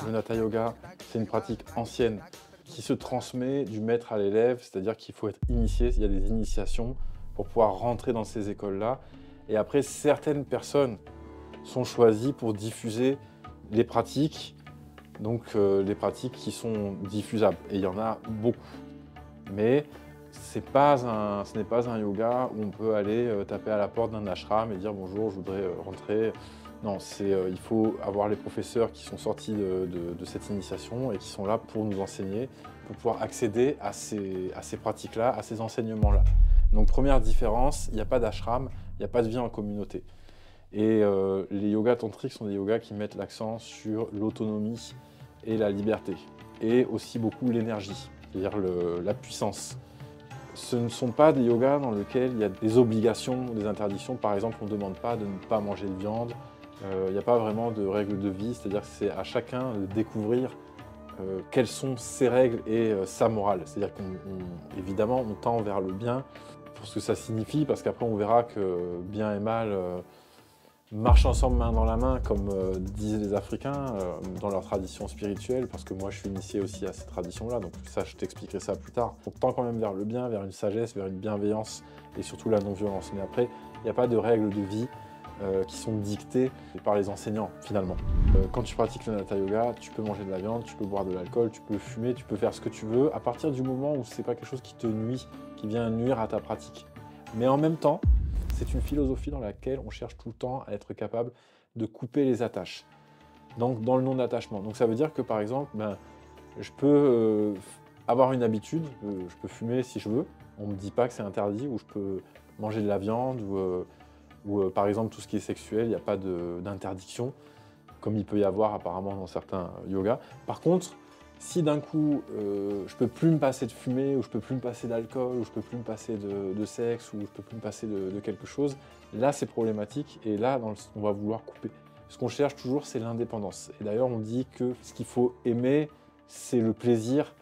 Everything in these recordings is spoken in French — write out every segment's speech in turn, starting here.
Le Hatha Yoga, c'est une pratique ancienne qui se transmet du maître à l'élève, c'est-à-dire qu'il faut être initié, il y a des initiations pour pouvoir rentrer dans ces écoles-là. Et après, certaines personnes sont choisies pour diffuser les pratiques, donc les pratiques qui sont diffusables. Et il y en a beaucoup. Mais ce n'est pas un yoga où on peut aller taper à la porte d'un ashram et dire bonjour, je voudrais rentrer. Non, il faut avoir les professeurs qui sont sortis de cette initiation et qui sont là pour nous enseigner, pour pouvoir accéder à ces pratiques-là, à ces enseignements-là. Donc première différence, il n'y a pas d'ashram, il n'y a pas de vie en communauté. Et les yogas tantriques sont des yogas qui mettent l'accent sur l'autonomie et la liberté. Et aussi beaucoup l'énergie, c'est-à-dire la puissance. Ce ne sont pas des yogas dans lesquels il y a des obligations, des interdictions. Par exemple, on ne demande pas de ne pas manger de viande. Il n'y a pas vraiment de règles de vie, c'est-à-dire que c'est à chacun de découvrir quelles sont ses règles et sa morale. C'est-à-dire qu'évidemment, on tend vers le bien pour ce que ça signifie, parce qu'après, on verra que bien et mal marchent ensemble main dans la main, comme disent les Africains, dans leur tradition spirituelle, parce que moi, je suis initié aussi à cette tradition-là, donc ça, je t'expliquerai ça plus tard. On tend quand même vers le bien, vers une sagesse, vers une bienveillance, et surtout la non-violence. Mais après, il n'y a pas de règles de vie qui sont dictées par les enseignants, finalement. Quand tu pratiques le Hatha Yoga, tu peux manger de la viande, tu peux boire de l'alcool, tu peux fumer, tu peux faire ce que tu veux, à partir du moment où c'est pas quelque chose qui te nuit, qui vient nuire à ta pratique. Mais en même temps, c'est une philosophie dans laquelle on cherche tout le temps à être capable de couper les attaches, donc dans le non-attachement. Donc ça veut dire que, par exemple, je peux avoir une habitude, je peux fumer si je veux, on ne me dit pas que c'est interdit, ou je peux manger de la viande, ou par exemple tout ce qui est sexuel, il n'y a pas d'interdiction, comme il peut y avoir apparemment dans certains yogas. Par contre, si d'un coup je peux plus me passer de fumée, ou je peux plus me passer d'alcool, ou je peux plus me passer de sexe, ou je peux plus me passer de quelque chose, là c'est problématique, et là on va vouloir couper. Ce qu'on cherche toujours, c'est l'indépendance. Et d'ailleurs, on dit que ce qu'il faut aimer, c'est le plaisir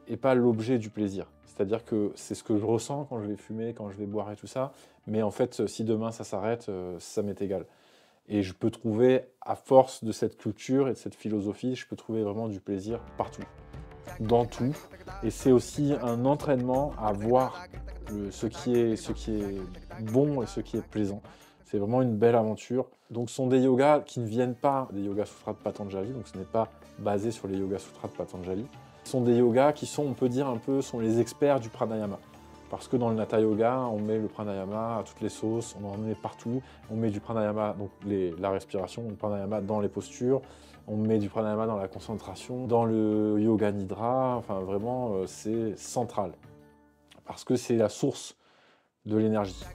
et pas l'objet du plaisir. C'est-à-dire que c'est ce que je ressens quand je vais fumer, quand je vais boire et tout ça. Mais en fait, si demain ça s'arrête, ça m'est égal. Et je peux trouver, à force de cette culture et de cette philosophie, je peux trouver vraiment du plaisir partout, dans tout. Et c'est aussi un entraînement à voir ce qui est bon et ce qui est plaisant. C'est vraiment une belle aventure. Donc ce sont des yogas qui ne viennent pas des Yoga Sutras de Patanjali, donc ce n'est pas basé sur les Yoga Sutras de Patanjali. Ce sont des yogas qui sont, on peut dire un peu, sont les experts du pranayama. Parce que dans le Hatha Yoga, on met le pranayama à toutes les sauces, on en met partout. On met du pranayama, donc la respiration, le pranayama dans les postures. On met du pranayama dans la concentration, dans le yoga nidra. Enfin, vraiment, c'est central. Parce que c'est la source de l'énergie.